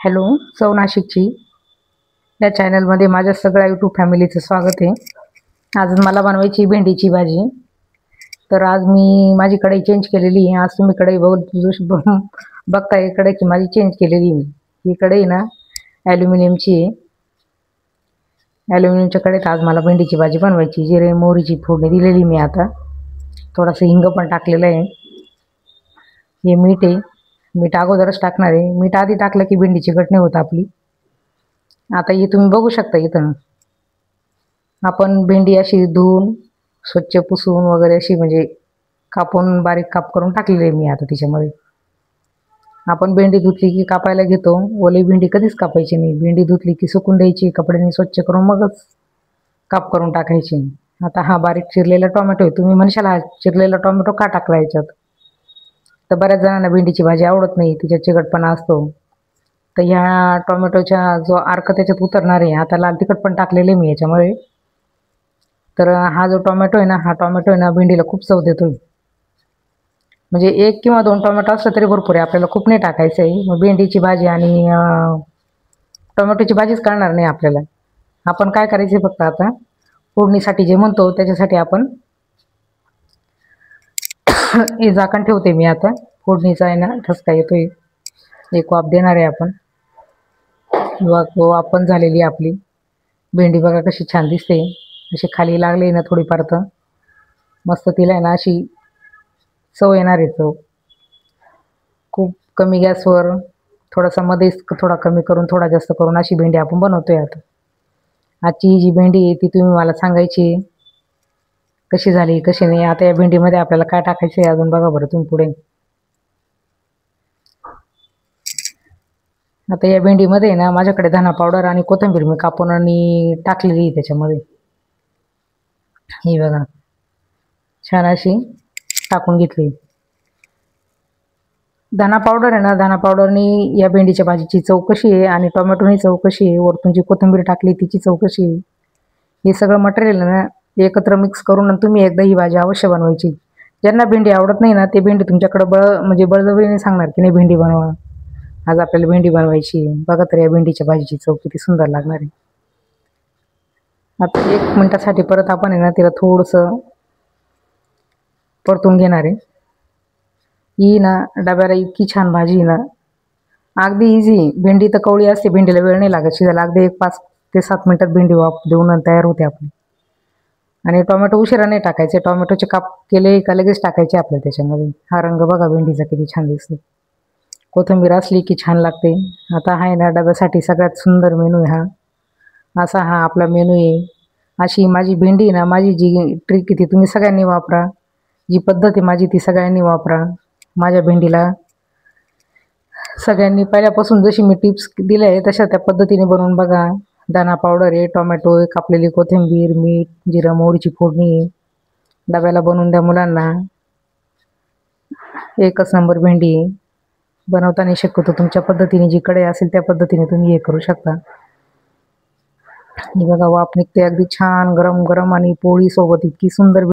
Hello, सौ नाशिकची या चॅनलमध्ये माझ्या सगळ्या यूट्यूब फॅमिलीचं स्वागत आहे. आज मला बनवायची भेंडीची भाजी. तर आज मी माझी कढई चेंज केलेली आहे. आज तुम्ही कढई बघताय, कढईची माझी चेंज केलेली मी. ही कढई ना ॲल्युमिनियमची आहे. ॲल्युमिनियमच्या कढईत आज मला भेंडीची भाजी बनवायची. जिरे मोहरीची फोडणी दिलेली मी. आता थोडासा हिंग पण टाकलेलं आहे. हे मीठ आहे. मीठ अगोदरच टाकणार आहे. मीठ आधी टाकलं की भेंडीची घट नाही होत आपली. आता हे तुम्ही बघू शकता. इथं आपण भेंडी अशी धुवून स्वच्छ पुसून वगैरे अशी म्हणजे कापून बारीक काप करून टाकलेली आहे मी. आता तिच्यामध्ये आपण भेंडी धुतली की कापायला घेतो. ओली भेंडी कधीच कापायची नाही. भेंडी धुतली की सुकून द्यायची, कपड्यांनी स्वच्छ करून मगच काप करून टाकायची. आता हा बारीक चिरलेला टोमॅटो आहे. तुम्ही म्हणशाल हा चिरलेला टोमॅटो का टाकला याच्यात, तर बऱ्याच जणांना भेंडीची भाजी आवडत नाही, तिच्यात चिकटपणा असतो. तर ह्या टोमॅटोच्या जो अर्क त्याच्यात उतरणार आहे. आता लाल तिखट पण टाकलेले मी याच्यामध्ये. तर हा जो टोमॅटो आहे ना, हा टोमॅटो आहे ना भेंडीला खूप चव देतोय. म्हणजे 1 किंवा 2 टोमॅटो असलं तरी भरपूर आहे. आपल्याला खूप नाही टाकायचं आहे. मग भेंडीची भाजी आणि टोमॅटोची भाजीच करणार नाही आपल्याला. आपण काय करायचे फक्त आता फोडणीसाठी जे म्हणतो त्याच्यासाठी आपण हे झाकण ठेवते मी. आता फोडणीचा आहे ना ठसका येतोय. एक वाफ देणार आहे आपण. वाफ पण झालेली आपली भेंडी बघा कशी छान दिसते. अशी खाली लागली ना थोडीफार तर मस्त तिला आहे ना अशी चव येणार आहे. चव खूप कमी गॅसवर थोडासा मध्येच थोडा कमी करून थोडा जास्त करून अशी भेंडी आपण बनवतोय. आता आजची जी भेंडी आहे ती तुम्ही मला सांगायची कशी झाली कशी नाही. आता या भेंडीमध्ये आपल्याला काय टाकायचं आहे अजून बघा बरं तुम्ही पुढे. आता या भेंडीमध्ये ना माझ्याकडे धना पावडर आणि कोथिंबीर मी कापून आणि टाकलेली त्याच्यामध्ये. ही बघा छान अशी टाकून घेतली. धना पावडर आहे ना, धना पावडरनी या भेंडीच्या भाजीची चव कशी आहे आणि टोमॅटोनी चव कशी आहे, वरतून जी कोथिंबीर टाकली तिची चव कशी आहे, हे सगळं मटेरियल ना एकत्र मिक्स करून तुम्ही एकदा ही भाजी अवश्य बनवायची. ज्यांना भेंडी आवडत नाही ना ते भेंडी तुमच्याकडे म्हणजे बळजबरीने सांगणार की नाही भेंडी बनवा, आज आपल्याला भेंडी बनवायची. बघा तर या भेंडीच्या भाजीची चव किती सुंदर लागणार आहे. आता 1 मिनिटासाठी परत आपण आहे ना तिला थोडंसं परतून घेणार आहे. ही ना डब्याला इतकी छान भाजी ना, अगदी इझी. भेंडी तर कवळी असते, भेंडीला वेळ नाही लागत शिजायला. अगदी 5 ते 7 मिनिटात भेंडी वाफ देऊन तयार होते आपली. आणि टोमॅटो उशिरा नाही टाकायचे. टोमॅटोचे काप केले का लगेच टाकायचे आपल्याला त्याच्यामध्ये. हा रंग बघा भेंडीचा किती छान दिसतो. कोथिंबीर असली की छान लागते. आता आहे ना डब्यासाठी सगळ्यात सुंदर मेनू आहे हा. असा हा आपला मेनू आहे. अशी माझी भेंडी ना, माझी जी ट्रिक आहे ती तुम्ही सगळ्यांनी वापरा. जी पद्धत आहे माझी ती सगळ्यांनी वापरा. माझ्या भेंडीला सगळ्यांनी पहिल्यापासून जशी मी टिप्स दिल्या आहे तशा त्या पद्धतीने बनवून बघा. धना पावडर आहे, टोमॅटो आहे, कापलेली कोथिंबीर, मीठ, जिरा मोहरीची फोडणी आहे. डब्याला बनवून द्या मुलांना. एकच नंबर भेंडी आहे. बनवताना शक्यतो तुमच्या पद्धतीने जी कढई असेल त्या पद्धतीने तुम्ही हे करू शकता. ही बघा वाफ निघते अगदी छान गरम गरम आणि पोळी सोबत इतकी सुंदर